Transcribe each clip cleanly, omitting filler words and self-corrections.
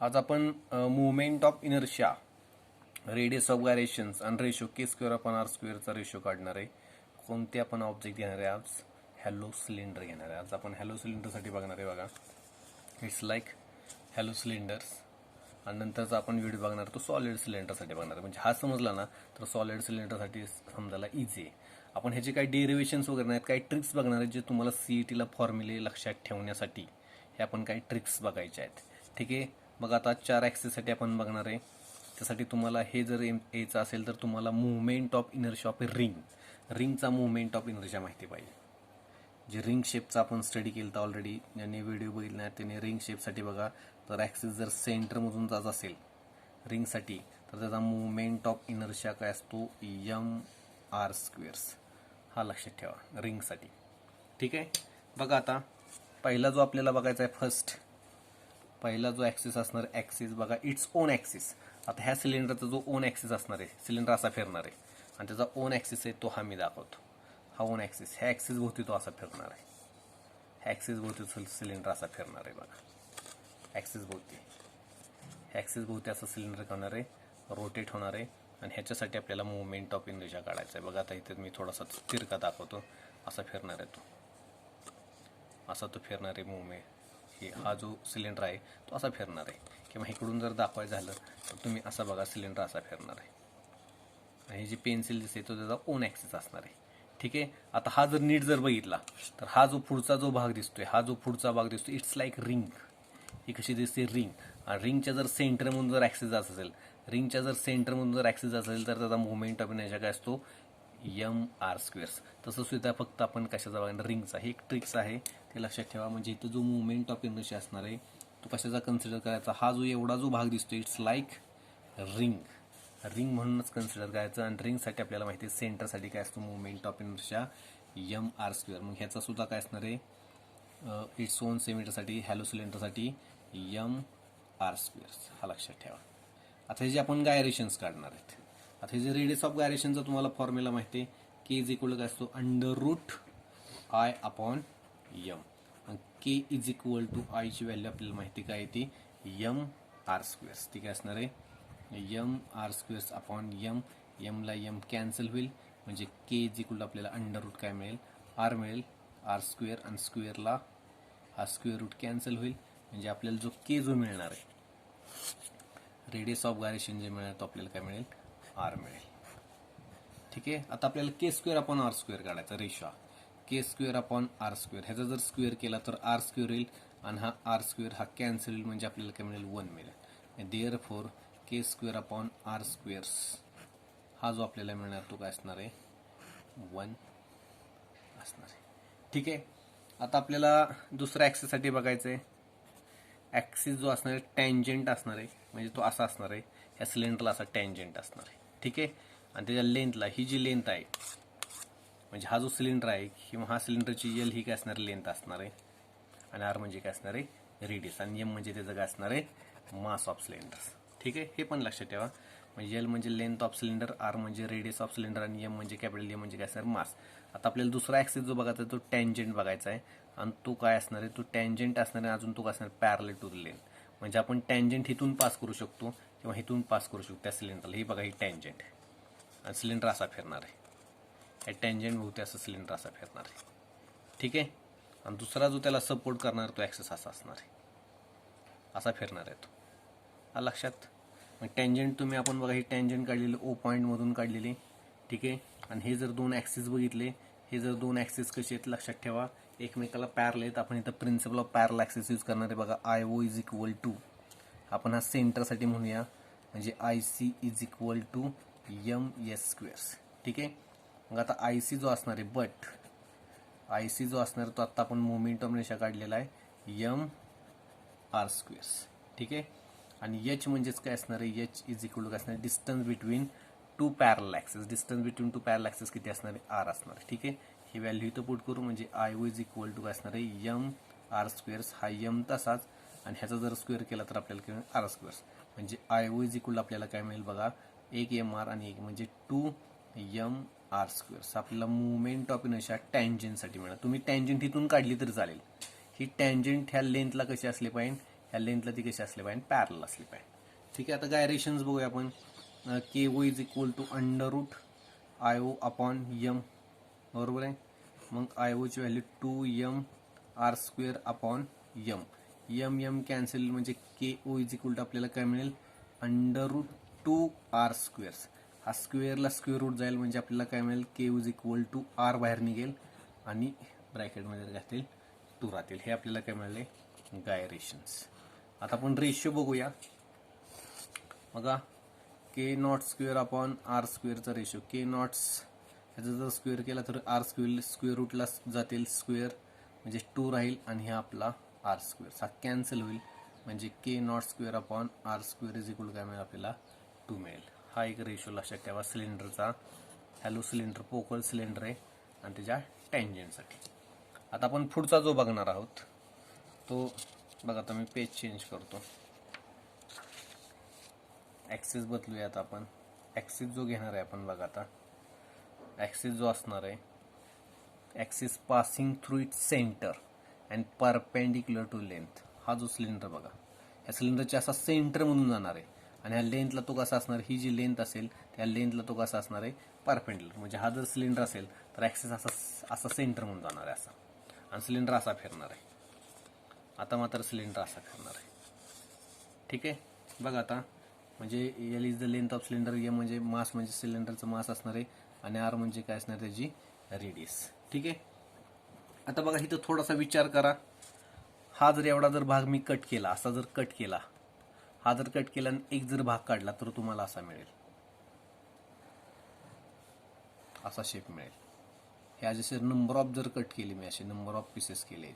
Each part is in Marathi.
आज आपण moment of inertia, radius of gyrations आणि ratio K square upon R स्क्वेअरचा रेशो काढणार आहे. कोणते आपण ऑब्जेक्ट घेणार आहे आज? हॅलो सिलेंडर घेणार आहे. आज आपण हॅलो सिलेंडरसाठी बघणार आहे. बघा, इट्स लाईक हॅलो सिलेंडर्स. आणि नंतरचा आपण व्हिडिओ बघणार तो सॉलिड सिलेंडरसाठी बघणार आहे. म्हणजे हा समजला ना तर सॉलिड सिलेंडरसाठी समजायला इझी आहे. आपण ह्याचे काही डेरिव्हेशन्स वगैरे नाहीत, काही ट्रिक्स बघणार आहेत जे तुम्हाला सीईटीला फॉर्म्युले लक्षात ठेवण्यासाठी हे आपण काही ट्रिक्स बघायचे आहेत. ठीक आहे. मग आता 4 ॲक्सिससाठी आपण बघणार आहे. त्यासाठी तुम्हाला हे जर यायचं असेल तर तुम्हाला मुवमेंट ऑफ इनर्शिया ऑफ ए रिंगचा मुवमेंट ऑफ इनर्शिया माहिती पाहिजे. जे रिंग शेपचा आपण स्टडी केला तर ऑलरेडी ज्यांनी व्हिडिओ बघितला त्याने रिंग शेपसाठी बघा, तर ॲक्सिस जर सेंटरमधून जात असेल रिंगसाठी तर त्याचा मुवमेंट ऑफ इनर्शिया काय असतो? M R squares. हा लक्षात ठेवा रिंगसाठी. ठीक आहे. बघा आता पहिला जो आपल्याला बघायचा आहे पहिला जो ॲक्सिस असणार ॲक्सिस बघा, इट्स ओन ॲक्सिस. आता ह्या सिलेंडरचा जो ओन ॲक्सिस असणार आहे, सिलेंडर असा फिरणार आहे आणि त्याचा ओन ॲक्सिस आहे तो हा मी दाखवतो. हा ओन ॲक्सिस, ह्या ॲक्सिस भोवती तो असा फिरणार आहे. ह्या ॲक्सिस भोवती सिलेंडर असा फिरणार आहे. बघा, ॲक्सिस भोवती, ह्या ॲक्सिस भोवती असं सिलेंडर करणार आहे, रोटेट होणार आहे. आणि ह्याच्यासाठी आपल्याला मुवमेंट ऑफ इनर्शिया काढायचा आहे. बघा आता इथे मी थोडासा तिरका दाखवतो. असा फिरणार आहे तो, असा तो फिरणार आहे मुवमेंट. हा जो सिलेंडर आहे तो असा फिरणार आहे. किंवा इकडून जर दाखवायचं झालं तर तुम्ही असा बघा, सिलेंडर असा फिरणार आहे. आणि जी पेन्सिल दिसते तो त्याचा ओन ॲक्सिस असणार आहे. ठीक आहे. आता हा जर नीट जर बघितला तर हा जो पुढचा जो भाग दिसतोय, हा जो पुढचा भाग दिसतोय इट्स लाईक रिंग. ही कशी दिसते? रिंग. आणि रिंगच्या जर सेंटरमधून जर ॲक्सिस जात असेल, रिंगच्या जर सेंटरमधून जर ॲक्सिस असेल तर त्याचा मुवमेंट ऑफ इनर्शिया काय असतो? M R squares. तसं सुद्धा फक्त आपण कशाचा बघणार? रिंगचा. ही एक ट्रिक्स आहे, ते लक्षात ठेवा. म्हणजे इथं जो मुवमेंट ऑफ इनर्शिया असणार आहे तो कशाचा कन्सिडर करायचा? हा जो एवढा जो भाग दिसतो इट्स लाईक रिंग. रिंग म्हणूनच कन्सिडर करायचं. आणि रिंगसाठी आपल्याला माहिती आहे सेंटरसाठी काय असतो? Movement of inertia M R square. मग ह्याचा सुद्धा काय असणार आहे? इट्स ओन सेमीटरसाठी, हॅलो सिलेंडरसाठी एम आर स्क्वेअर्स. हा लक्षात ठेवा. आता हे जे आपण गायरेशन्स काढणार आहेत, आता हे जे रेडियस ऑफ गायरेशनचा तुम्हाला फॉर्म्युला माहिती आहे, के इज इक्वल काय असतो? Under root I upon M. आणि के इज इक्वल टू आयची व्हॅल्यू आपल्याला माहिती काय ती? M R squares. ती काय असणार आहे? M R squares upon M. यमला यम कॅन्सल होईल म्हणजे के इज इक्वल टू आपल्याला अंडर रूट काय मिळेल? आर मिळेल. आर स्क्वेअर आणि स्क्वेअरला हा स्क्वेअर रूट कॅन्सल होईल म्हणजे आपल्याला जो के जो मिळणार आहे, रेडियस ऑफ गायरेशन जे मिळेल तो आपल्याला काय मिळेल? आर मिळेल. ठीक आहे. आता आपल्याला के स्क्वेअर अपॉन आर स्क्वेअर काढायचा ratio. K square upon R square, ह्याचा जर स्क्वेअर केला तर आर स्क्वेअर येईल आणि हा आर स्क्वेअर हा कॅन्सल होईल म्हणजे आपल्याला काय मिळेल? 1 मिळेल. There four K square upon R squares हा जो आपल्याला मिळणार तो काय असणार आहे? 1 असणार आहे. ठीक आहे. आता आपल्याला दुसऱ्या ॲक्सिससाठी बघायचं आहे. ॲक्सिस जो असणार आहे टँजंट असणार आहे, म्हणजे तो असा असणार आहे. ह्या सिलेंडरला असा टँजंट असणार आहे. ठीक आहे. आणि त्याच्या लेंथला, ही जी लेंथ आहे म्हणजे हा जो सिलेंडर आहे किंवा हा सिलेंडरची एल ही काय असणार? लेंथ असणार आहे. आणि आर म्हणजे काय असणार आहे? रेडियस. आणि एम म्हणजे त्याचं काय असणार आहे? Mass of cylinders. ठीक आहे. हे पण लक्षात ठेवा. म्हणजे एल म्हणजे लेंथ ऑफ सिलेंडर, आर म्हणजे रेडियस ऑफ सिलेंडर आणि एम म्हणजे कॅपिटल एम म्हणजे काय असणार? मास. आता आपल्याला दुसरा ॲक्सिस जो बघायचा आहे तो टँजंट बघायचा आहे. आणि तो काय असणार आहे? तो टँजंट असणार आहे. अजून तो काय असणार? Parallel to the length. म्हणजे आपण टँजंट इथून पास करू शकतो किंवा इथून पास करू शकतो त्या सिलेंडरला. ही बघा, ही टँजंट आणि सिलेंडर असा फिरणार आहे. या टँजंट भोवती असं सिलेंडर असा फिरणार आहे. ठीक आहे. आणि दुसरा जो त्याला सपोर्ट करणार तो ॲक्सिस असा असणार आहे, असा फिरणार आहे तो. लक्षात. मग टँजंट तुम्ही आपण बघा, ही टँजंट काढलेली ओ पॉईंटमधून काढलेली. ठीक आहे. आणि हे जर दोन ॲक्सिस बघितले, हे जर दोन ॲक्सिस कसे आहेत लक्षात ठेवा, एकमेकाला पॅरल आहेत. आपण इथं principle of parallel axis use करणार आहे. बघा, I O is equal to, आपण हा सेंटरसाठी म्हणूया म्हणजे I C is equal to M S squares. ठीक आहे. मग आता आय सी जो असणार आहे, बट आय सी जो असणार तो आत्ता आपण मोमेंट ऑफ इनर्शिया काढलेला आहे एम आर स्क्वेअर्स. ठीक आहे. आणि एच म्हणजेच काय असणार आहे? एच इज इक्वल टू काय असणार? डिस्टन्स बिटवीन टू पॅरल ॲक्सिस. डिस्टन्स बिटवीन टू पॅरल ॲक्सिस किती असणार आहे? आर असणार आहे. ठीक आहे. ही व्हॅल्यू इथं पुट करू म्हणजे I O is equal to काय असणार आहे? M R squares. हा एम तसाच आणि ह्याचा जर स्क्वेअर केला तर आपल्याला काय मिळेल? R squares. म्हणजे आय ओ इज इक्वल आपल्याला काय मिळेल? बघा, एक एम आर आणि एक म्हणजे 2 एम आर स्क्वेअर्स. आपल्याला मुवमेंट ऑफ इनर्शिया टँजंटसाठी मिळणार. तुम्ही टँजंट इथून काढली तरी चालेल. ही टँजंट ह्या लेंथला कशी असली पाहिजे? ह्या लेंथला ती कशी असली पाहिजे, पॅरल असली पाहिजे. ठीक आहे, आता गायरेशन्स बघूया आपण. K O is equal to under root I O upon M, बरोबर आहे. मग आय ओची value 2m r² upon M. M M cancel म्हणजे K O is equal to आपल्याला काय मिळेल, अंडर रूट 2r². हा स्क्वेअरला स्क्वेअर रूट जाईल म्हणजे आपल्याला काय मिळेल, के इज इक्वल टू r बाहेर निघेल आणि ब्रॅकेटमध्ये राहतील 2 राहतील. हे आपल्याला काय मिळाले, गायरेशन्स. आता आपण रेशिओ बघूया बघा. के नॉट स्क्वेअर अपॉन r²चा रेशिओ. के नॉट्स ह्याचा जर स्क्वेअर केला तर स्क्वेअर रूटला जातील स्क्वेअर म्हणजे 2 राहील आणि हा आपला r². हा कॅन्सल होईल म्हणजे K naught square upon r² is equal काय मिळेल आपल्याला 2 मिळेल. हा एक रेशो लक्षात ठेवा सिलेंडरचा. हॅलो सिलेंडर पोकळ सिलेंडर आहे आणि त्याच्या टँजंटसाठी. आता आपण पुढचा जो बघणार आहोत तो बघा. आता मी पेज चेंज करतो, ॲक्सिस बदलूया. आता आपण ॲक्सिस जो घेणार आहे आपण बघा. आता ॲक्सिस जो असणार आहे, axis passing through its centre and perpendicular to length. हा जो सिलेंडर बघा, ह्या सिलेंडरच्या असा सेंटरमधून जाणार आहे आणि ह्या लेंथला तो कसा असणार, ही जी लेंथ असेल त्या लेंथला तो कसा असणार आहे, परपेंडिक्युलर. म्हणजे हा जर सिलेंडर असेल तर ॲक्सिस असा सेंटरमधून जाणार आहे असा, आणि सिलेंडर असा फिरणार आहे. आता मात्र सिलेंडर असा फिरणार आहे. ठीक आहे, बघा आता म्हणजे L is the length of cylinder, M म्हणजे मास म्हणजे सिलेंडरचं मास असणार आहे आणि आर म्हणजे काय असणार त्याची रेडियस. ठीक आहे, आता बघा इथं थोडासा विचार करा. हा जर एवढा जर भाग मी कट केला, असा जर कट केला, हा जर कट केला आणि एक जर भाग काढला तर तुम्हाला असा मिळेल, असा शेप मिळेल. हे जसे नंबर ऑफ जर कट केली मी, असे नंबर ऑफ पीसेस केले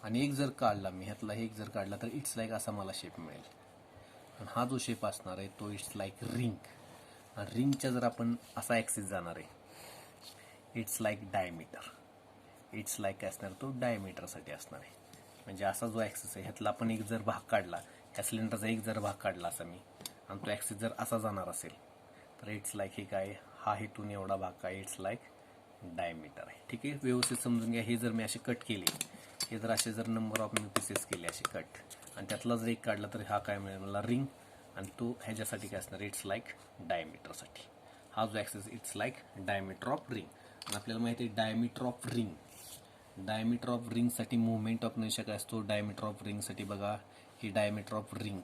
आणि एक जर काढला मी ह्यातला, एक जर काढला तर इट्स लाईक असा मला शेप मिळेल. आणि हा जो शेप असणार आहे तो इट्स लाईक रिंग. आणि रिंगच्या जर आपण असा ॲक्सिस जाणार आहे, it's like diameter. It's like काय असणार, तो डायमीटरसाठी असणार आहे. म्हणजे असा जो ॲक्सिस आहे ह्यातला आपण एक जर भाग काढला, ह्या सिलेंडरचा एक जर भाग काढला असा मी, आणि तो ॲक्सिस जर असा जाणार असेल तर इट्स लाईक हे काय, हा हेतून एवढा भाग काय, इट्स लाईक डायमीटर आहे. ठीक आहे, व्यवस्थित समजून घ्या. हे जर मी असे कट केले, हे जर असे जर नंबर ऑफ मी पीसेस केले असे कट, आणि त्यातला जर एक काढला तर हा काय मिळेल मला, रिंग. आणि तो ह्याच्यासाठी काय असणार, इट्स लाईक डायमीटरसाठी. हा जो axis it's like diameter of ring. आणि आपल्याला माहिती आहे diameter of ring, diameter of रिंगसाठी मुवमेंट ऑफ इनर्शिया काय असतो, डायमीटर ऑफ रिंगसाठी बघा, ही डायमीटर ऑफ रिंग,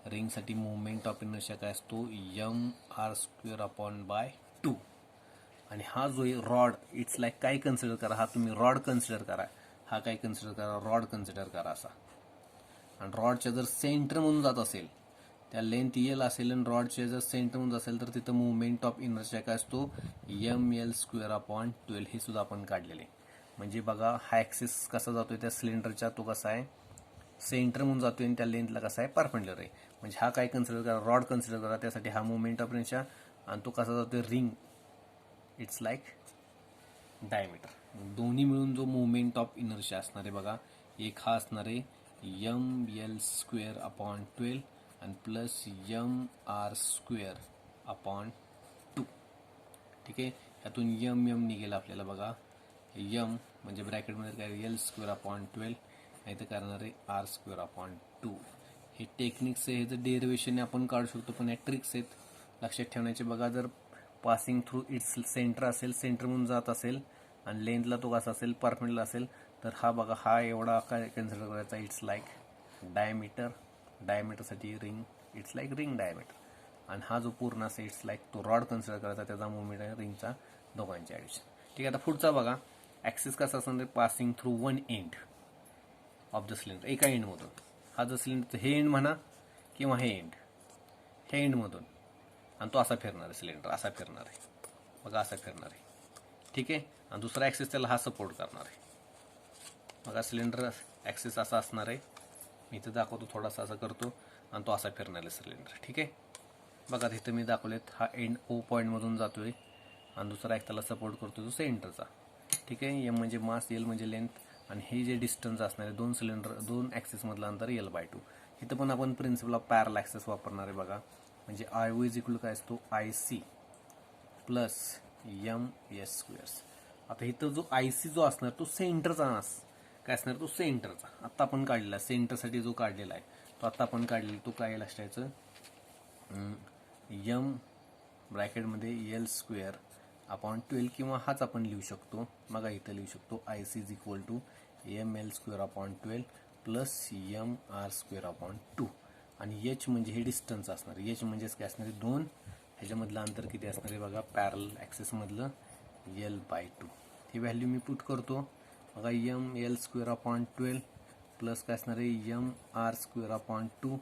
रिंगसाठी मुवमेंट ऑफ इनर्शिया काय असतो, mr² अपॉन बाय 2. आणि हा जो रॉड इट्स लाईक काय कन्सिडर करा, हा तुम्ही रॉड कन्सिडर करा, हा काय कन्सिडर करा, रॉड कन्सिडर करा असा. आणि रॉडच्या जर सेंटरमधून जात असेल, त्या लेंथ एल असेल आणि रॉडच्या जर सेंटरमधून असेल तर तिथं मुवमेंट ऑफ इनर्शिया काय असतो, ml² अपॉन 12. हे सुद्धा आपण काढलेले. म्हणजे बघा हा ॲक्सिस कसा जातोय त्या सिलेंडरच्या, तो कसा आहे सेंटरमधून जातोय आणि त्या लेंथला कसा आहे परपेंडिक्युलर आहे. म्हणजे हा काय कन्सिडर करा, रॉड कन्सिडर करा, त्यासाठी हा मुवमेंट ऑफ इनर्शिया. आणि तो कसा जातोय, रिंग, इट्स लाईक डायमीटर. दोन्ही मिळून जो मुवमेंट ऑफ इनर्शिया असणार आहे बघा, एक हा असणार आहे ml² अपॉन 12 आणि प्लस mr² अपॉन 2. ठीक आहे, ह्यातून यम निघेल आपल्याला बघा, यम म्हणजे ब्रॅकेटमध्ये काय l² अपॉन 12 नाही तर करणार आहे r² अपॉन 2. हे टेक्निक्स आहे, हे जर डेरिव्हेशन आपण काढू शकतो, पण या ट्रिक्स आहेत लक्षात ठेवण्याचे. बघा जर पासिंग थ्रू इट्स सेंटर असेल, सेंटरमधून जात असेल आणि लेंथला तो कसा असेल, परपेंडिक्युलर असेल, तर हा बघा हा एवढा काय कन्सिडर करायचा, इट्स लाईक डायमीटर. डायमीटरसाठी ring, it's like ring diameter. आणि हा जो पूर्ण असेल इट्स लाईक तो रॉड कन्सिडर करायचा, त्याचा मुवमेंट आहे रिंगचा, दोघांचे ॲडिशन. ठीक आहे, आता पुढचा बघा ॲक्सिस कसा असणार, passing through one end of the cylinder, एका एंडमधून. हा जो सिलेंडर हे एंड म्हणा किंवा हे एंड, हे एंडमधून, आणि तो असा फिरणार आहे, सिलेंडर असा फिरणार आहे बघा, असा फिरणार आहे. ठीक आहे, आणि दुसरा ॲक्सिस त्याला हा सपोर्ट करणार आहे बघा. सिलेंडर ॲक्सिस असा असणार आहे, मी इथं दाखवतो थोडासा असा करतो आणि तो असा फिरणार आहे सिलेंडर. ठीक आहे, बघा तिथं मी दाखवलेत, हा एंड ओ पॉईंटमधून जातोय आणि दुसरा एक त्याला सपोर्ट करतो तो सेंटरचा. ठीक आहे, एम म्हणजे मास, एल म्हणजे लेंथ, आणि हे जे डिस्टन्स असणार आहे दोन सिलेंडर, दोन ॲक्सिसमधलं अंतर l/2. इथं पण आपण प्रिन्सिपल ऑफ पॅरल ॲक्सिस वापरणार आहे बघा. म्हणजे IO इज इक्वल काय असतो, IC प्लस MS². आता इथं जो आयसी जो असणार तो सेंटरचा काय असणार, तो सेंटरचा. आता आपण काढलेला सेंटरसाठी जो काढलेला आहे तो आता आपण काढलेला, तो काय असण्याचं यम ब्रॅकेटमध्ये एल स्क्वेअर अपॉन 12 किंवा हाच आपण लिहू शकतो. मग इथं लिहू शकतो I C is equal to M L square upon 12 plus M R square upon 2. आणि एच म्हणजे हे डिस्टन्स असणार. एच म्हणजेच काय असणार आहे 2. ह्याच्यामधलं अंतर किती असणार आहे बघा, पॅरल ॲक्सेसमधलं L/2. ही व्हॅल्यू मी पुट करतो बघा. M L square upon 12 plus काय असणार आहे एम आर स्क्वेअर अपॉन 2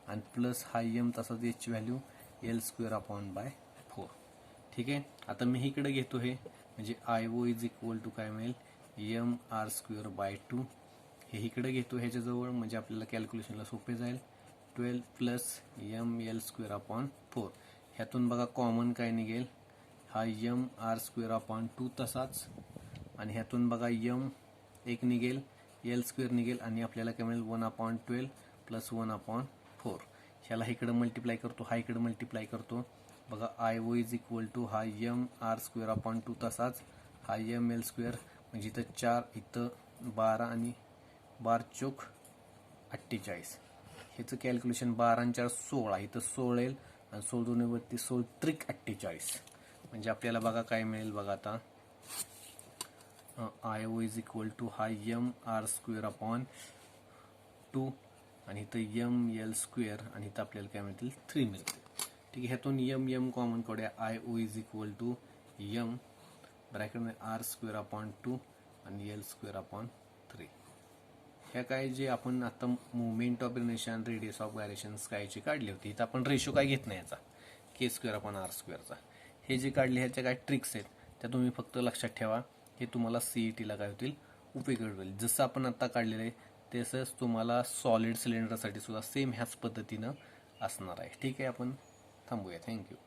आणि प्लस हा एम तसाच H value L square upon by 4. ठीक आहे. आता मी इकडे घेतो हे म्हणजे I O is equal to काय मिळेल एम आर स्क्वेअर बाय 2. हे इकडे घेतो ह्याच्याजवळ म्हणजे आपल्याला कॅल्क्युलेशनला सोपे जाईल. 12 plus M L square upon 4. ह्यातून बघा कॉमन काय निघेल, हा एम आर स्क्वेअर अपॉन 2 तसाच आणि ह्यातून बघा एम एक निघेल, एल स्क्वेअर निघेल आणि आपल्याला काय मिळेल 1/12 प्लस 1/4. ह्याला इकडं मल्टिप्लाय करतो, हा इकडं मल्टिप्लाय करतो बघा. I O is equal to हा एम आर स्क्वेअर अपॉन 2 तसाच हा एम एल स्क्वेअर म्हणजे इथं 4 इथं 12 आणि 12 चोक 48. ह्याचं कॅल्क्युलेशन 12 आणि 4 16 इथं 16 येईल आणि 16 दोन्हीवरती 16 त्रिक 48 म्हणजे आपल्याला बघा काय मिळेल बघा. आता I O is equal to हा एम आर स्क्वेअर अपॉन 2 आणि इथं एम एल स्क्वेअर आणि इथं आपल्याला काय मिळतील 3 मिळतील. ठीक आहे. ह्यातून एम एम कॉमन काढूया. I O is equal to M ब्रॅकेटमध्ये आर स्क्वेअर अपॉन 2 आणि एल स्क्वेअर अपॉन 3. ह्या काय जे आपण आता moment of inertia radius of gyrations कायची काढली होती, इथं आपण रेशो काय घेत नाही याचा के स्क्वेअर अपॉन आर स्क्वेअरचा. हे जे काढले ह्याच्या काय ट्रिक्स आहेत त्या तुम्ही फक्त लक्षात ठेवा. हे तुम्हाला सीईटीला काय होतील उपयोगी होईल. जसं आपण आता काढलेलं आहे तसंच तुम्हाला सॉलिड सिलेंडरसाठी सुद्धा सेम ह्याच पद्धतीनं असणार आहे. ठीक आहे. आपण थांबूया. थँक्यू.